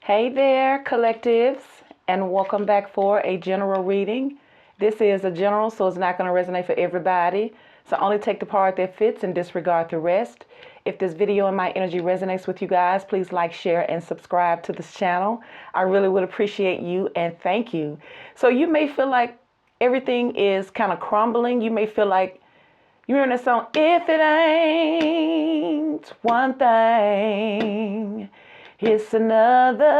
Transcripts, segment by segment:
Hey there, collectives, and welcome back for a general reading. This is a general, so it's not going to resonate for everybody. So only take the part that fits and disregard the rest. If this video and my energy resonates with you guys, please like, share, and subscribe to this channel. I really would appreciate you and thank you. So you may feel like everything is kind of crumbling. You may feel like you're in a song, if it ain't one thing, it's another.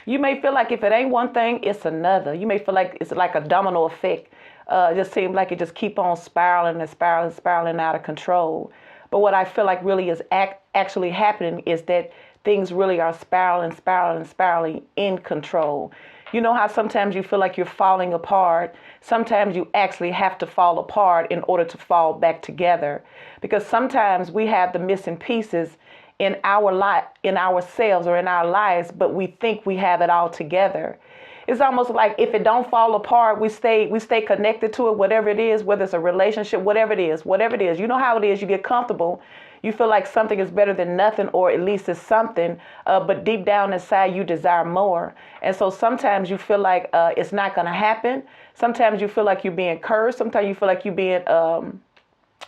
You may feel like if it ain't one thing, it's another. You may feel like it's like a domino effect. It just seems like it just keep on spiraling and spiraling, spiraling out of control. But what I feel like really is actually happening is that things really are spiraling, spiraling, spiraling in control. You know how sometimes you feel like you're falling apart. Sometimes you actually have to fall apart in order to fall back together. Because sometimes we have the missing pieces in our life, in ourselves or in our lives, but we think we have it all together. It's almost like if it don't fall apart, we stay connected to it, whatever it is, whether it's a relationship, whatever it is. You know how it is, you get comfortable. You feel like something is better than nothing, or at least it's something, but deep down inside you desire more. And so sometimes you feel like it's not going to happen. Sometimes you feel like you're being cursed. Sometimes you feel like you're being,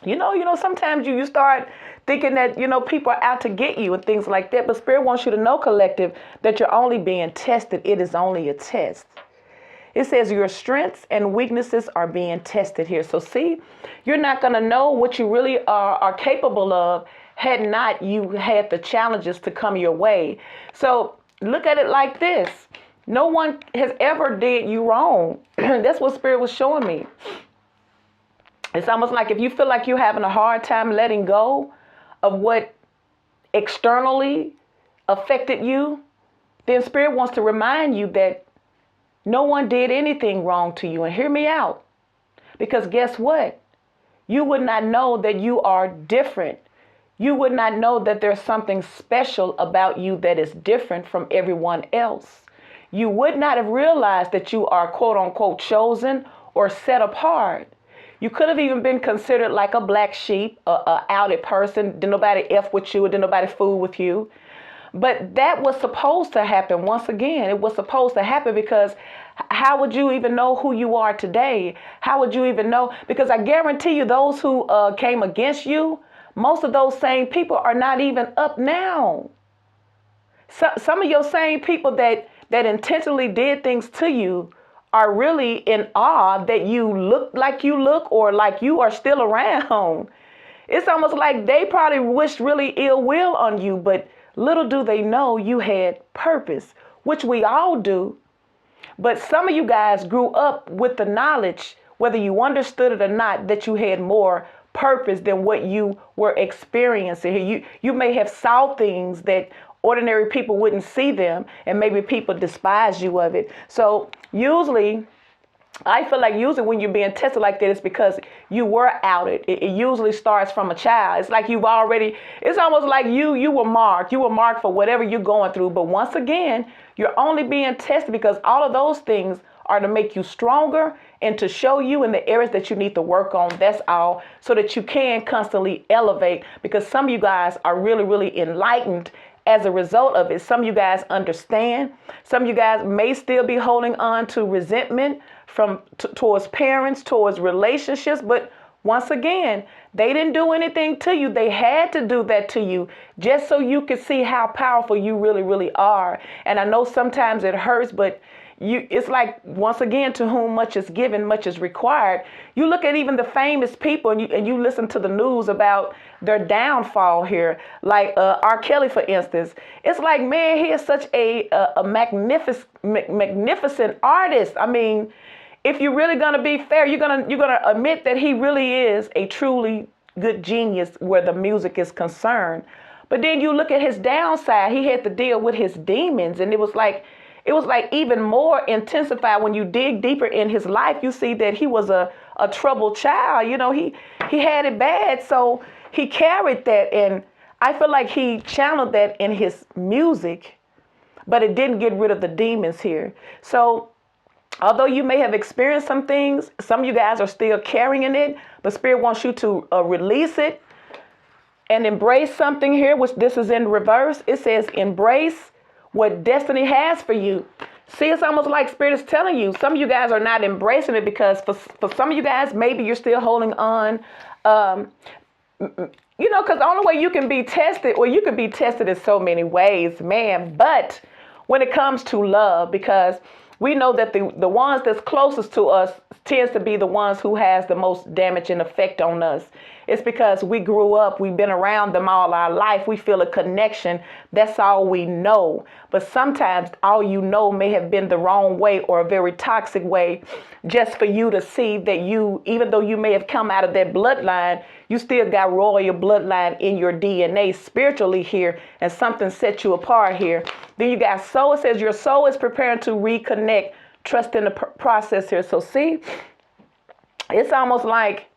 sometimes you start thinking that, people are out to get you and things like that. But Spirit wants you to know, collective, that you're only being tested. It is only a test. It says your strengths and weaknesses are being tested here. So see, you're not going to know what you really are capable of had not you had the challenges to come your way. So look at it like this. No one has ever did you wrong. That's what Spirit was showing me. It's almost like if you feel like you're having a hard time letting go of what externally affected you, then Spirit wants to remind you that no one did anything wrong to you. And hear me out. Because guess what? You would not know that you are different. You would not know that there's something special about you that is different from everyone else. You would not have realized that you are quote unquote chosen or set apart. You could have even been considered like a black sheep, a outed person. Did nobody F with you, or did nobody fool with you? But that was supposed to happen. Once again, it was supposed to happen, because how would you even know who you are today? How would you even know? Because I guarantee you, those who came against you, most of those same people are not even up now. Some of your same people that intentionally did things to you are really in awe that you look like you look, or like you are still around. It's almost like they probably wished really ill will on you, but little do they know you had purpose, which we all do. But some of you guys grew up with the knowledge, whether you understood it or not, that you had more purpose than what you were experiencing. You may have saw things that ordinary people wouldn't see them, and maybe people despise you of it. So usually, I feel like usually when you're being tested like that, it's because you were outed. It usually starts from a child. It's like it's almost like you were marked. You were marked for whatever you're going through. But once again, you're only being tested because all of those things are to make you stronger and to show you in the areas that you need to work on. That's all, so that you can constantly elevate, because some of you guys are really, really enlightened as a result of it. Some of you guys understand. Some of you guys may still be holding on to resentment towards parents, towards relationships. But once again, they didn't do anything to you. They had to do that to you just so you could see how powerful you really, really are. And I know sometimes it hurts, but it's like, once again, to whom much is given, much is required. You look at even the famous people, and you listen to the news about their downfall here, like R. Kelly, for instance. It's like, man, he is such a magnificent artist. I mean, if you're really gonna be fair, you're gonna admit that he really is a truly good genius where the music is concerned. But then you look at his downside. He had to deal with his demons, and it was like even more intensified when you dig deeper in his life. You see that he was a troubled child. He had it bad, so he carried that, and I feel like he channeled that in his music, but it didn't get rid of the demons here. So although you may have experienced some things, some of you guys are still carrying it, but Spirit wants you to release it and embrace something here, which this is in reverse. It says embrace what destiny has for you. See, it's almost like Spirit is telling you. Some of you guys are not embracing it because for some of you guys, maybe you're still holding on. Because the only way you can be tested, well, you can be tested in so many ways, man. But when it comes to love, because we know that the ones that's closest to us tends to be the ones who has the most damaging effect on us. It's because we grew up, we've been around them all our life. We feel a connection. That's all we know. But sometimes all you know may have been the wrong way or a very toxic way, just for you to see that you, even though you may have come out of that bloodline, you still got royal bloodline in your DNA spiritually here, and something set you apart here. Then you got soul. It says your soul is preparing to reconnect. Trust in the process here. So see, it's almost like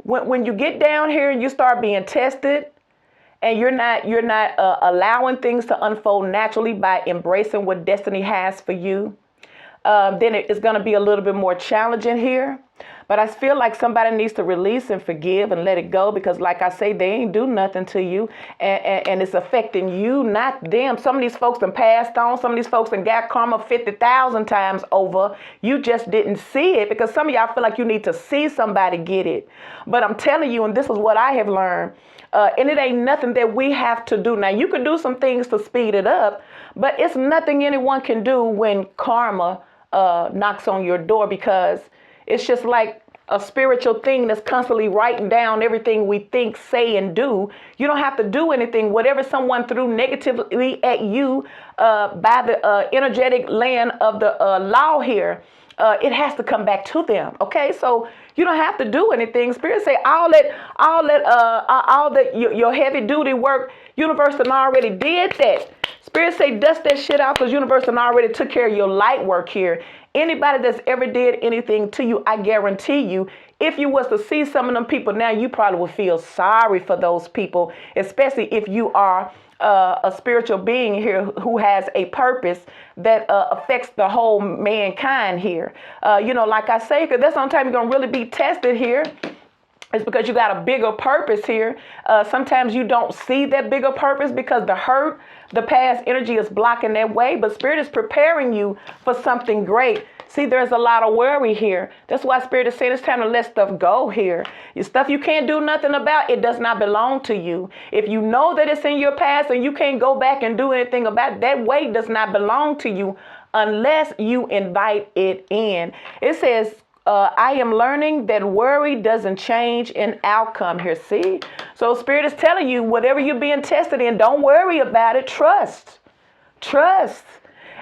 when you get down here and you start being tested, and you're not allowing things to unfold naturally by embracing what destiny has for you, then it's going to be a little bit more challenging here. But I feel like somebody needs to release and forgive and let it go, because like I say, they ain't do nothing to you, and it's affecting you, not them. Some of these folks done passed on. Some of these folks done got karma 50,000 times over. You just didn't see it, because some of y'all feel like you need to see somebody get it. But I'm telling you, and this is what I have learned, and it ain't nothing that we have to do. Now, you can do some things to speed it up, but it's nothing anyone can do when karma knocks on your door, because it's just like a spiritual thing that's constantly writing down everything we think, say, and do. You don't have to do anything. Whatever someone threw negatively at you by the energetic land of the law here, it has to come back to them. Okay, so you don't have to do anything. Spirit say all that your heavy duty work, universe done already did that. Spirit say dust that shit out, because universe done already took care of your light work here. Anybody that's ever did anything to you, I guarantee you, if you was to see some of them people now, you probably would feel sorry for those people, especially if you are a spiritual being here who has a purpose that affects the whole mankind here. Like I say, because that's the only time you're going to really be tested here. It's because you got a bigger purpose here. Sometimes you don't see that bigger purpose because the hurt, the past energy is blocking that way. But Spirit is preparing you for something great. See, there's a lot of worry here. That's why Spirit is saying it's time to let stuff go here. Your stuff you can't do nothing about, it does not belong to you. If you know that it's in your past and you can't go back and do anything about it, that weight does not belong to you unless you invite it in. It says, I am learning that worry doesn't change an outcome here. See? So Spirit is telling you, whatever you're being tested in, don't worry about it. Trust.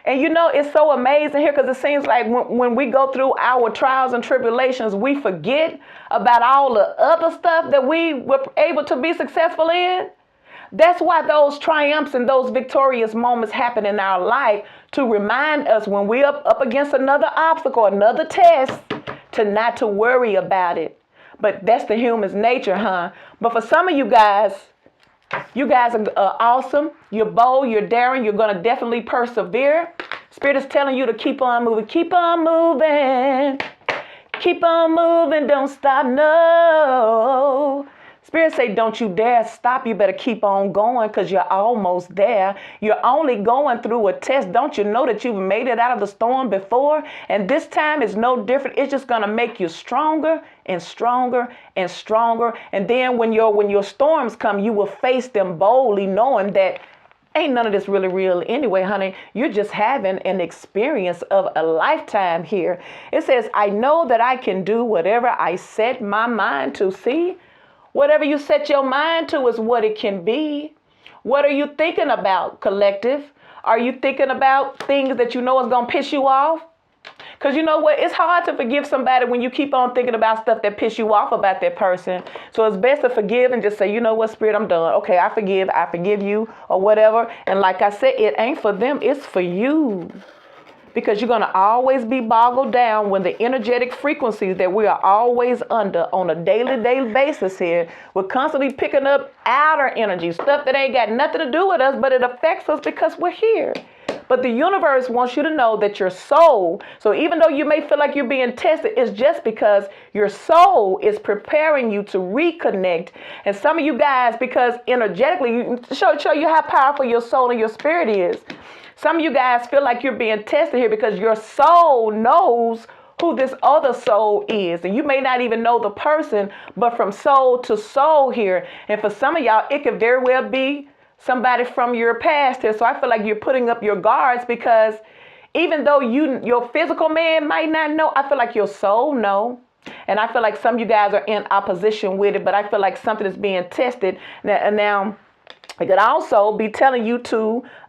And it's so amazing here, because it seems like when we go through our trials and tribulations, we forget about all the other stuff that we were able to be successful in. That's why those triumphs and those victorious moments happen in our life, to remind us when we're up against another obstacle, another test, to not to worry about it. But that's the human's nature, huh? But for some of you guys are awesome. You're bold, you're daring, you're going to definitely persevere. Spirit is telling you to keep on moving. Keep on moving. Keep on moving. Don't stop. No. Spirit say, don't you dare stop. You better keep on going, because you're almost there. You're only going through a test. Don't you know that you've made it out of the storm before? And this time is no different. It's just going to make you stronger and stronger and stronger. And then when your storms come, you will face them boldly, knowing that ain't none of this really real anyway, honey. You're just having an experience of a lifetime here. It says, I know that I can do whatever I set my mind to. See? Whatever you set your mind to is what it can be. What are you thinking about, collective? Are you thinking about things that you know is going to piss you off? Because you know what? It's hard to forgive somebody when you keep on thinking about stuff that piss you off about that person. So it's best to forgive and just say, you know what, Spirit, I'm done. Okay, I forgive you, or whatever. And like I said, it ain't for them, it's for you. Because you're going to always be boggled down when the energetic frequencies that we are always under on a daily basis here, we're constantly picking up outer energy, stuff that ain't got nothing to do with us, but it affects us because we're here. But the universe wants you to know that your soul, so even though you may feel like you're being tested, it's just because your soul is preparing you to reconnect. And some of you guys, because energetically, show you how powerful your soul and your spirit is. Some of you guys feel like you're being tested here because your soul knows who this other soul is. And you may not even know the person, but from soul to soul here. And for some of y'all, it could very well be somebody from your past here. So I feel like you're putting up your guards because even though your physical man might not know, I feel like your soul know. And I feel like some of you guys are in opposition with it, but I feel like something is being tested. Now it could also be telling you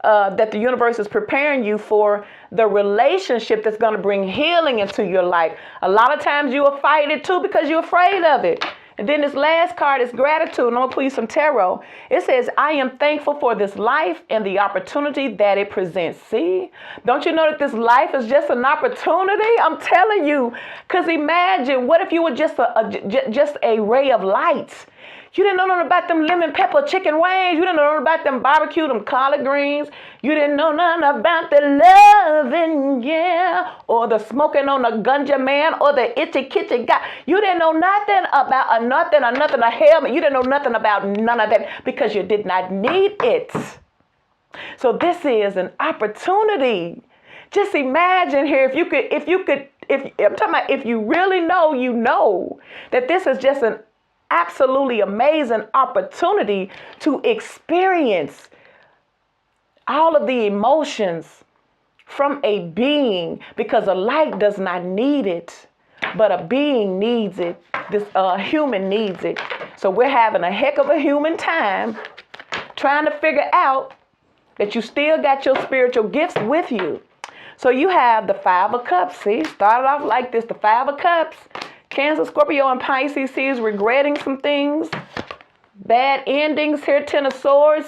that the universe is preparing you for the relationship that's going to bring healing into your life. A lot of times you will fight it too because you're afraid of it. And then this last card is gratitude. And I'm going to pull you some tarot. It says, I am thankful for this life and the opportunity that it presents. See? Don't you know that this life is just an opportunity? I'm telling you. Because imagine, what if you were just a ray of light? You didn't know nothing about them lemon pepper chicken wings. You didn't know nothing about them barbecue, them collard greens. You didn't know nothing about the loving, yeah, or the smoking on the ganja man, or the itchy kitchen guy. You didn't know nothing about nothing, a helmet. You didn't know nothing about none of that because you did not need it. So this is an opportunity. Just imagine here, if I'm talking about if you really know, you know that this is just an absolutely amazing opportunity to experience all of the emotions from a being, because a light does not need it, but a being needs it. This human needs it. So we're having a heck of a human time trying to figure out that you still got your spiritual gifts with you. So you have the Five of Cups. See, started off like this, the Five of Cups. Cancer, Scorpio, and Pisces is regretting some things. Bad endings here. Ten of Swords.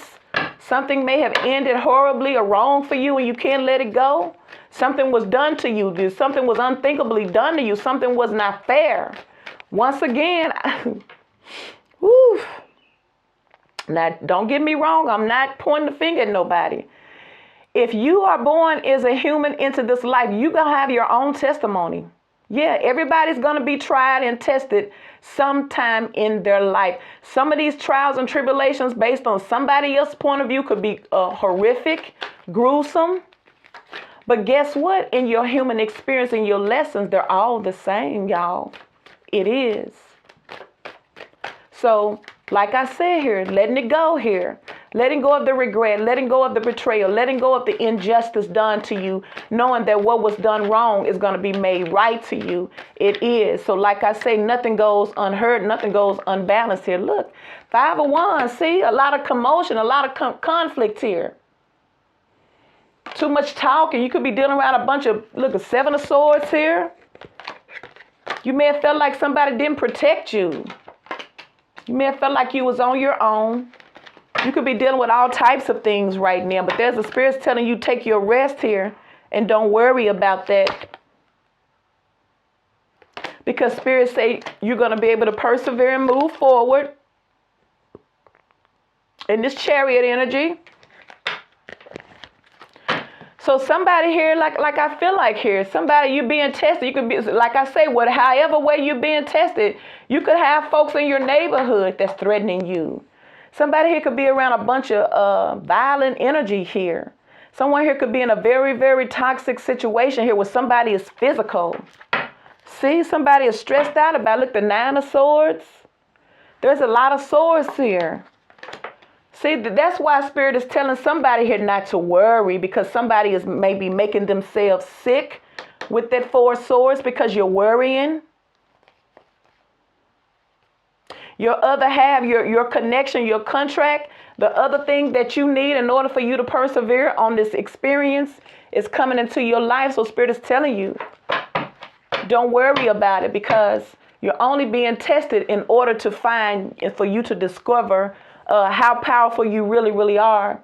Something may have ended horribly or wrong for you and you can't let it go. Something was done to you. Something was unthinkably done to you. Something was not fair. Once again, whew. Now, don't get me wrong. I'm not pointing the finger at nobody. If you are born as a human into this life, you're going to have your own testimony. Yeah, everybody's going to be tried and tested sometime in their life. Some of these trials and tribulations based on somebody else's point of view could be horrific, gruesome. But guess what? In your human experience and your lessons, they're all the same, y'all. It is. So, like I said here, letting it go here. Letting go of the regret, letting go of the betrayal, letting go of the injustice done to you, knowing that what was done wrong is going to be made right to you. It is. So like I say, nothing goes unheard, nothing goes unbalanced here. Look, Five of Wands, see, a lot of commotion, a lot of conflict here. Too much talking. You could be dealing around a bunch of, look, a Seven of Swords here. You may have felt like somebody didn't protect you. You may have felt like you was on your own. You could be dealing with all types of things right now, but there's a spirit telling you take your rest here and don't worry about that. Because spirits say you're going to be able to persevere and move forward in this Chariot energy. So somebody here, like I feel like here, somebody you're being tested. You could be, like I say, however way you're being tested, you could have folks in your neighborhood that's threatening you. Somebody here could be around a bunch of violent energy here. Someone here could be in a very, very toxic situation here where somebody is physical. See, somebody is stressed out about, look, the Nine of Swords. There's a lot of swords here. See, that's why Spirit is telling somebody here not to worry, because somebody is maybe making themselves sick with that Four of Swords because you're worrying. Your other half, your connection, your contract, the other thing that you need in order for you to persevere on this experience is coming into your life. So Spirit is telling you, don't worry about it, because you're only being tested in order to find and for you to discover how powerful you really, really are.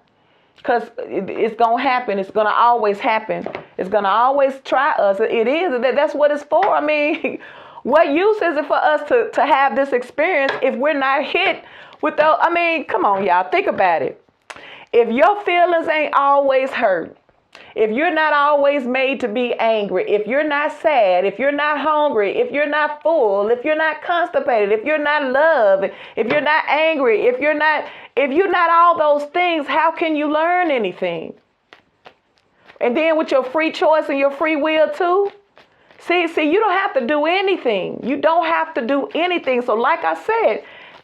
Because it's going to happen. It's going to always happen. It's going to always try us. It is. That's what it's for. I mean, what use is it for us to have this experience if we're not hit with those? Come on, y'all. Think about it. If your feelings ain't always hurt, If you're not always made to be angry, if you're not sad, if you're not hungry, if you're not full, if you're not constipated, if you're not loved, if you're not angry, if you're not all those things, how can you learn anything? And then with your free choice and your free will too. See, you don't have to do anything. You don't have to do anything. So like I said,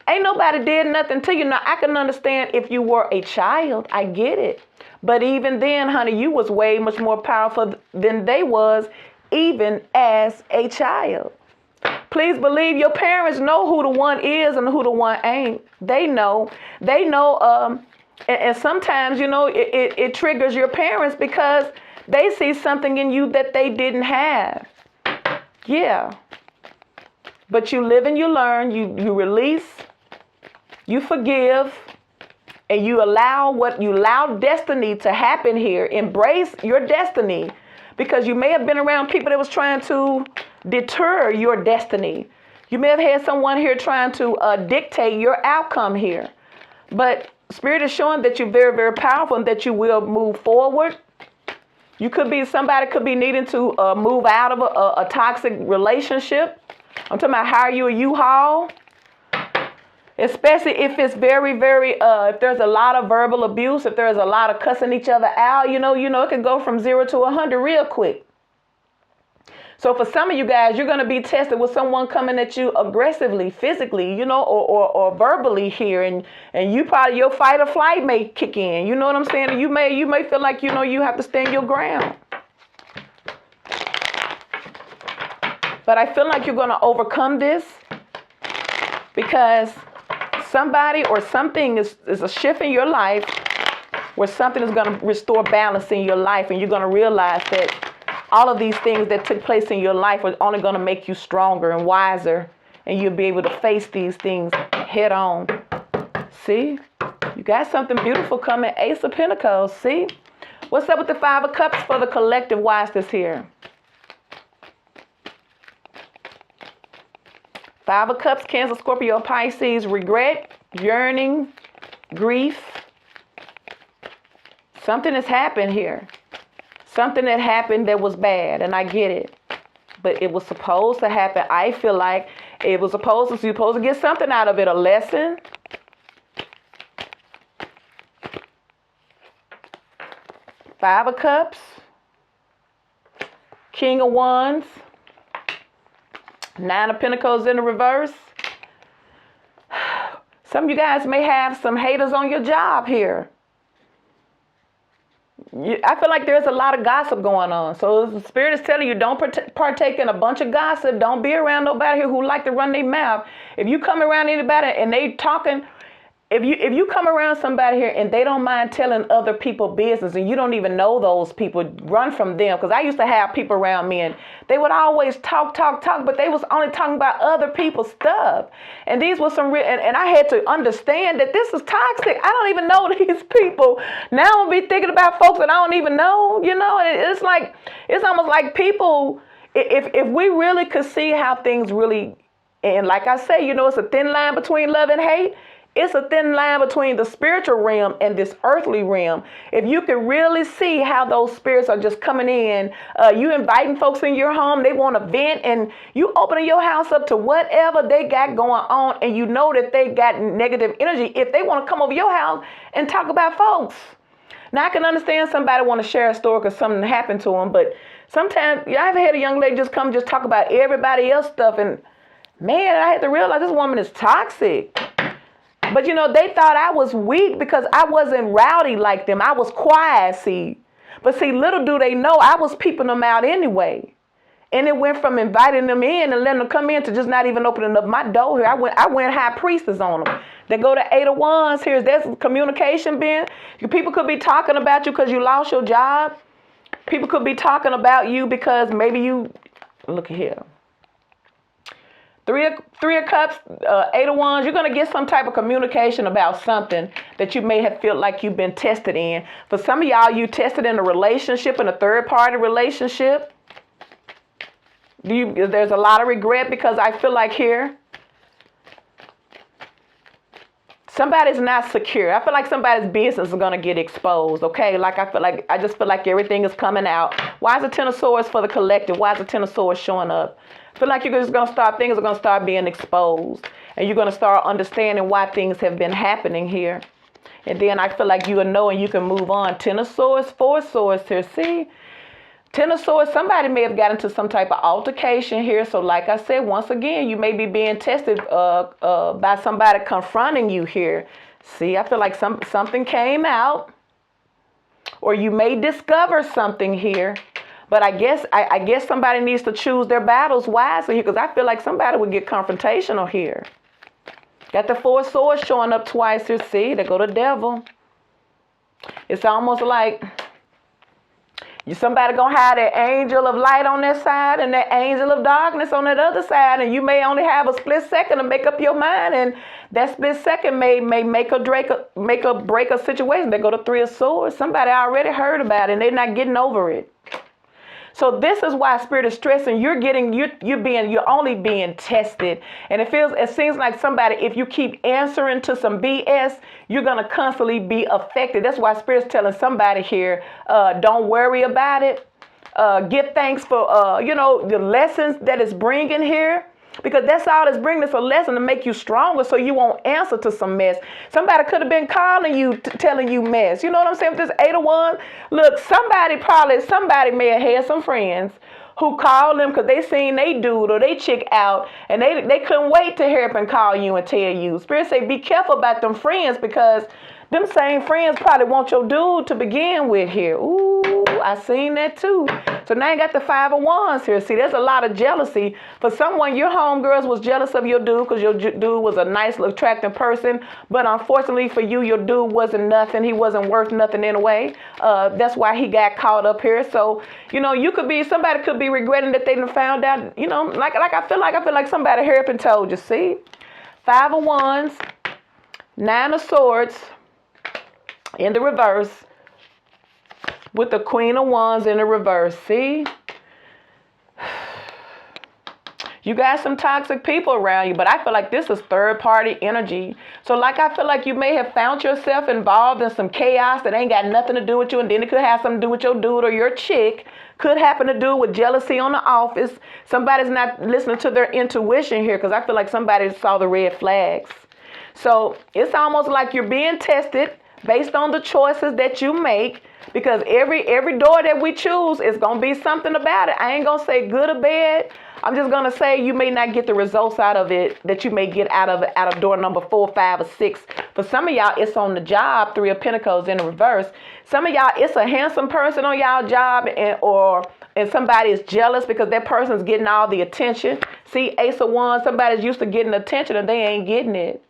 ain't nobody did nothing to you. Now, I can understand if you were a child. I get it. But even then, honey, you was way much more powerful than they was, even as a child. Please believe your parents know who the one is and who the one ain't. They know. And sometimes, it triggers your parents because they see something in you that they didn't have. Yeah. But you live and you learn, you release, you forgive, and you allow destiny to happen here. Embrace your destiny, because you may have been around people that was trying to deter your destiny. You may have had someone here trying to dictate your outcome here. But Spirit is showing that you're very, very powerful and that you will move forward. Somebody could be needing to move out of a toxic relationship. I'm talking about hire you a U-Haul. Especially if it's very, very, if there's a lot of verbal abuse, if there's a lot of cussing each other out, it can go from 0 to 100 real quick. So for some of you guys, you're going to be tested with someone coming at you aggressively, physically, or verbally here. And your fight or flight may kick in. You know what I'm saying? And you may feel like, you have to stand your ground. But I feel like you're going to overcome this, because somebody or something is a shift in your life where something is going to restore balance in your life. And you're going to realize that all of these things that took place in your life are only going to make you stronger and wiser, and you'll be able to face these things head on. See, you got something beautiful coming. Ace of Pentacles. See, what's up with the Five of Cups for the collective wisest here? Five of Cups, Cancer, Scorpio, Pisces. Regret, yearning, grief. Something has happened here. Something that happened that was bad, and I get it. But it was supposed to happen. I feel like it was supposed to get something out of it, a lesson. Five of Cups, King of Wands, Nine of Pentacles in the reverse. Some of you guys may have some haters on your job here. I feel like there's a lot of gossip going on. So the Spirit is telling you, don't partake in a bunch of gossip. Don't be around nobody here who like to run their mouth. If you come around anybody and they talking, if you come around somebody here and they don't mind telling other people business and you don't even know those people, run from them. Because I used to have people around me and they would always talk, but they was only talking about other people's stuff. And these were some real, and I had to understand that this is toxic. I don't even know these people. Now I'm gonna be thinking about folks that I don't even know. It's almost like people, if we really could see how things really, and like I say, it's a thin line between love and hate. It's a thin line between the spiritual realm and this earthly realm. If you can really see how those spirits are just coming in, you inviting folks in your home, they want to vent, and you opening your house up to whatever they got going on, and you know that they got negative energy if they want to come over your house and talk about folks. Now, I can understand somebody want to share a story because something happened to them, but sometimes I've had a young lady just talk about everybody else's stuff, and man, I had to realize this woman is toxic. But, they thought I was weak because I wasn't rowdy like them. I was quiet, see. But see, little do they know, I was peeping them out anyway. And it went from inviting them in and letting them come in to just not even opening up my door here. I went high priestess on them. They go to Eight of Wands here. There's communication being. People could be talking about you because you lost your job. People could be talking about you because maybe you, look here. Three of Cups, Eight of Wands, you're going to get some type of communication about something that you may have felt like you've been tested in. For some of y'all, you tested in a relationship, in a third-party relationship. There's a lot of regret because I feel like here, Somebody's not secure. I feel like somebody's business is going to get exposed, okay? Like I just feel like everything is coming out. Why is the Ten of Swords for the collective? Why is the Ten of Swords showing up? I feel like you're just going to start, things are going to start being exposed. And you're going to start understanding why things have been happening here. And then I feel like you will know and you can move on. Ten of Swords, Four of Swords here, see? Ten of Swords, somebody may have got into some type of altercation here. So like I said, once again, you may be being tested by somebody confronting you here. See, I feel like something came out, or you may discover something here. But I guess somebody needs to choose their battles wisely here, because I feel like somebody would get confrontational here. Got the Four of Swords showing up twice here. See, there go the devil. It's almost like somebody gonna have that angel of light on that side and that angel of darkness on that other side, and you may only have a split second to make up your mind, and that split second may make or break a situation. They go to Three of Swords. Somebody already heard about it and they're not getting over it. So this is why Spirit is stressing. You're only being tested. And it seems like somebody, if you keep answering to some BS, you're going to constantly be affected. That's why Spirit's telling somebody here, don't worry about it. Give thanks for, the lessons that it's bringing here. Because that's all it's bringing. It's a lesson to make you stronger so you won't answer to some mess. Somebody could have been calling you, telling you mess. You know what I'm saying? With this Eight of Wands, look, somebody may have had some friends who called them because they seen they dude or they chick out, and they couldn't wait to hear up and call you and tell you. Spirit say, be careful about them friends, because them same friends probably want your dude to begin with here. Ooh, I seen that too. So now you got the Five of Wands here. See, there's a lot of jealousy. For someone, your homegirls was jealous of your dude because your dude was a nice, attractive person. But unfortunately for you, your dude wasn't nothing. He wasn't worth nothing anyway. That's why he got caught up here. So, somebody could be regretting that they done found out, I feel like somebody here up and told you. See, Five of Wands, Nine of Swords in the reverse, with the Queen of Wands in the reverse. See? You got some toxic people around you, but I feel like this is third-party energy. So I feel like you may have found yourself involved in some chaos that ain't got nothing to do with you, and then it could have something to do with your dude or your chick. Could happen to do with jealousy on the office. Somebody's not listening to their intuition here, because I feel like somebody saw the red flags. So it's almost like you're being tested based on the choices that you make, because every door that we choose is going to be something about it. I ain't going to say good or bad. I'm just going to say you may not get the results out of it that you may get out of door number 4, 5, or 6. For some of y'all, it's on the job, Three of Pentacles in the reverse. Some of y'all, it's a handsome person on y'all job, and somebody is jealous because that person's getting all the attention. See, Ace of Wands, somebody's used to getting attention and they ain't getting it.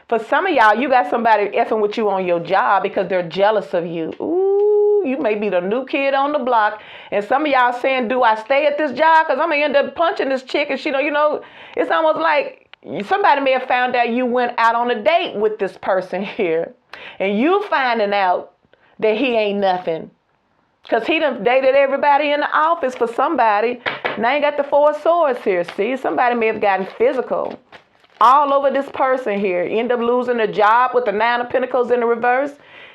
For some of y'all, you got somebody effing with you on your job because they're jealous of you. Ooh, you may be the new kid on the block. And some of y'all saying, do I stay at this job? Because I'm going to end up punching this chick. And it's almost like somebody may have found out you went out on a date with this person here. And you finding out that he ain't nothing. Because he done dated everybody in the office for somebody. Now you got the Four of Swords here. See, somebody may have gotten physical all over this person here. End up losing a job with the Nine of Pentacles in the reverse.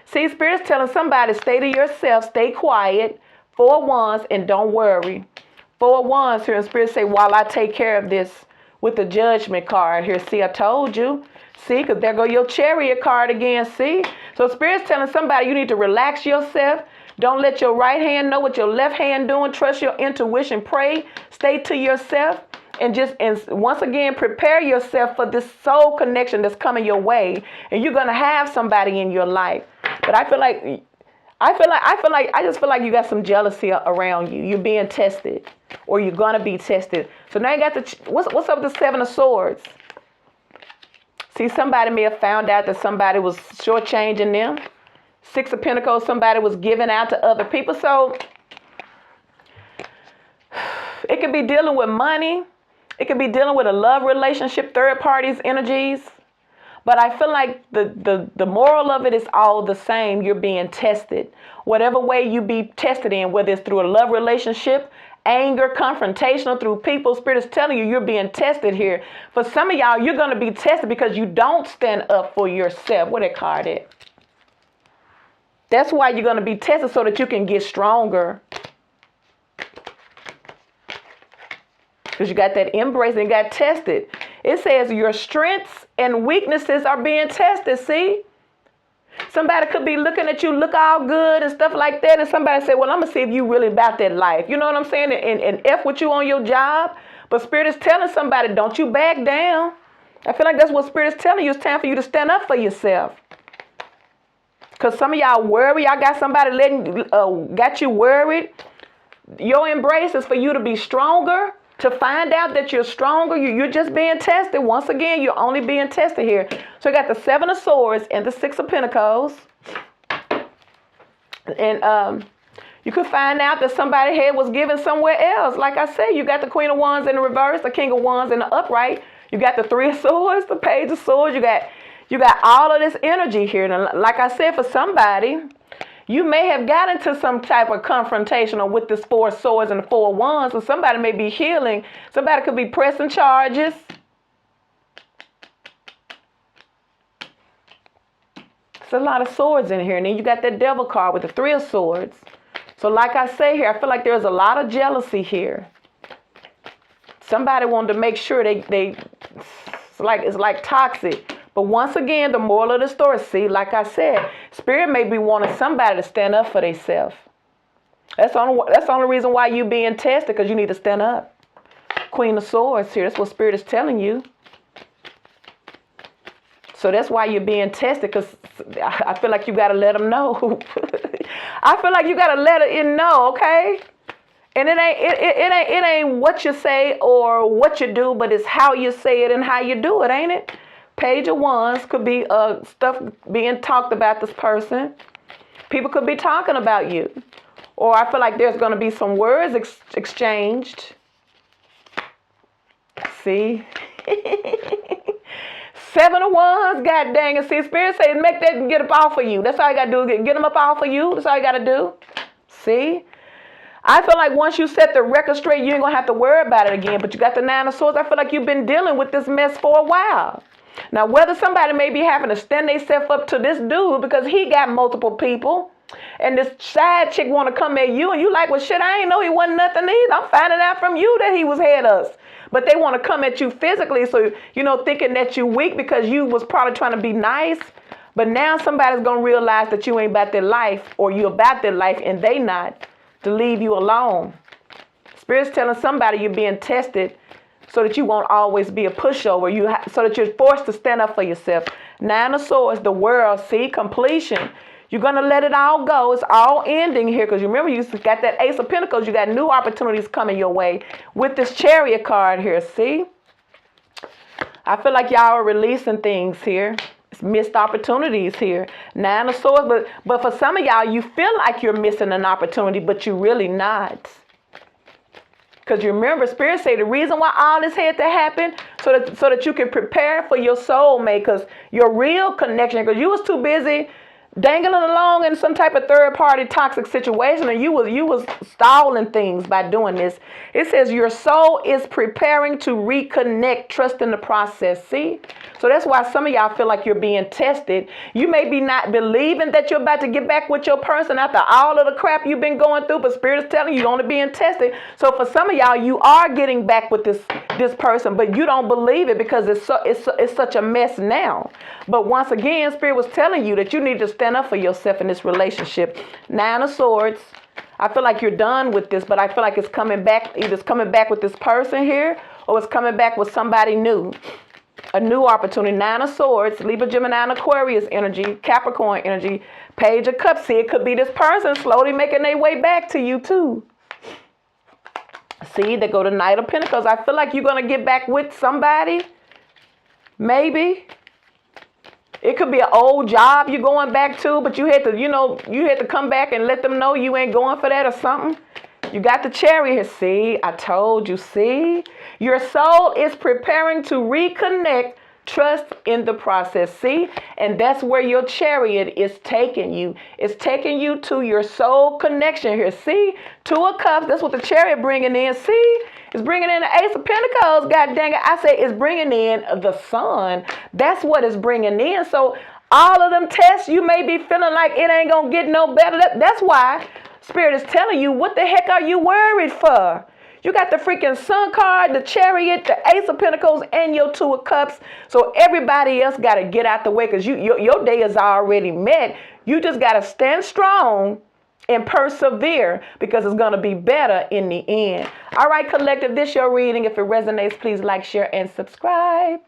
See, Spirit's telling somebody, stay to yourself, stay quiet. Four of Wands, and don't worry. Four of Wands here, and Spirit say, while I take care of this, with the Judgment card here. See, I told you. See, because there go your Chariot card again. See? So Spirit's telling somebody you need to relax yourself. Don't let your right hand know what your left hand doing. Trust your intuition. Pray. Stay to yourself. And once again, prepare yourself for this soul connection that's coming your way. And you're going to have somebody in your life. But I just feel like you got some jealousy around you. You're being tested, or you're going to be tested. So now you got what's up with the Seven of Swords? See, somebody may have found out that somebody was shortchanging them. Six of Pentacles, somebody was giving out to other people. So it could be dealing with money. It could be dealing with a love relationship, third parties, energies. But I feel like the moral of it is all the same. You're being tested. Whatever way you be tested in, whether it's through a love relationship, anger, confrontational through people. Spirit is telling you you're being tested here. For some of y'all, you're going to be tested because you don't stand up for yourself. Where that card at? That's why you're going to be tested, so that you can get stronger. Because you got that embrace and got tested. It says your strengths and weaknesses are being tested. See? Somebody could be looking at you, look all good and stuff like that. And somebody say, well, I'm going to see if you really about that life. You know what I'm saying? And F with you on your job. But Spirit is telling somebody, don't you back down. I feel like that's what Spirit is telling you. It's time for you to stand up for yourself. Because some of y'all worry. Y'all got somebody got you worried. Your embrace is for you to be stronger. To find out that you're stronger, you're just being tested. Once again, you're only being tested here. So you got the 7 of Swords and the 6 of Pentacles. And you could find out that somebody's head was given somewhere else. Like I said, you got the Queen of Wands in the reverse, the King of Wands in the upright. You got the 3 of Swords, the Page of Swords. You got all of this energy here. And like I said, for somebody, you may have got into some type of confrontation with this 4 of Swords and the 4 of Wands. So somebody may be healing. Somebody could be pressing charges. It's a lot of swords in here. And then you got that Devil card with the 3 of Swords. So like I say here, I feel like there's a lot of jealousy here. Somebody wanted to make sure it's like toxic. But once again, the moral of the story, see, like I said, Spirit may be wanting somebody to stand up for themselves. That's the only reason why you being tested, because you need to stand up. Queen of Swords here. That's what Spirit is telling you. So that's why you're being tested, because I feel like you got to let them know. I feel like you got to let it know, okay? And it ain't what you say or what you do, but it's how you say it and how you do it, ain't it? Page of Wands could be stuff being talked about this person. People could be talking about you. Or I feel like there's going to be some words exchanged. See? 7 of Wands, God dang it. See, Spirit says make that and get up off of you. That's all you got to do. Get them up off of you. That's all you got to do. See? I feel like once you set the record straight, you ain't going to have to worry about it again. But you got the 9 of Swords. I feel like you've been dealing with this mess for a while. Now, whether somebody may be having to stand themselves up to this dude because he got multiple people, and this side chick want to come at you, and you like, well, shit, I ain't know he wasn't nothing either. I'm finding out from you that he was had us. But they want to come at you physically, so, thinking that you weak because you was probably trying to be nice. But now somebody's going to realize that you ain't about their life, or you about their life, and they not, to leave you alone. Spirit's telling somebody you're being tested so that you won't always be a pushover, so that you're forced to stand up for yourself. 9 of Swords, the world, see, completion. You're going to let it all go. It's all ending here, because you remember you got that Ace of Pentacles. You got new opportunities coming your way with this Chariot card here, see? I feel like y'all are releasing things here. It's missed opportunities here. 9 of Swords, but for some of y'all, you feel like you're missing an opportunity, but you're really not. Because you remember, Spirit say the reason why all this had to happen, so that you can prepare for your soulmate, because your real connection, because you was too busy dangling along in some type of third-party toxic situation, and you was stalling things by doing this. It says your soul is preparing to reconnect, trust in the process. See? So that's why some of y'all feel like you're being tested. You may be not believing that you're about to get back with your person after all of the crap you've been going through, but Spirit is telling you you're only being tested. So for some of y'all, you are getting back with this person, but you don't believe it because it's such a mess now. But once again, Spirit was telling you that you need to stand up for yourself in this relationship. 9 of Swords. I feel like you're done with this, but I feel like it's coming back. Either it's coming back with this person here, or it's coming back with somebody new. A new opportunity. 9 of Swords, Libra, Gemini, and Aquarius energy, Capricorn energy, Page of Cups. See, it could be this person slowly making their way back to you too. See, they go to Knight of Pentacles. I feel like you're going to get back with somebody. Maybe. It could be an old job you're going back to, but you had to come back and let them know you ain't going for that or something. You got the Chariot here. See, I told you, see? Your soul is preparing to reconnect, Trust in the process. See? And that's where your chariot is taking you. It's taking you to your soul connection here. See? Two of Cups. That's what the chariot bringing in. See? It's bringing in the Ace of Pentacles. God dang it. I say it's bringing in the sun. That's what it's bringing in. So all of them tests, you may be feeling like it ain't going to get no better. That's why Spirit is telling you, what the heck are you worried for? You got the freaking Sun card, the Chariot, the Ace of Pentacles, and your Two of Cups. So everybody else got to get out the way because your day is already met. You just got to stand strong and persevere because it's going to be better in the end. All right, collective, this your reading. If it resonates, please like, share, and subscribe.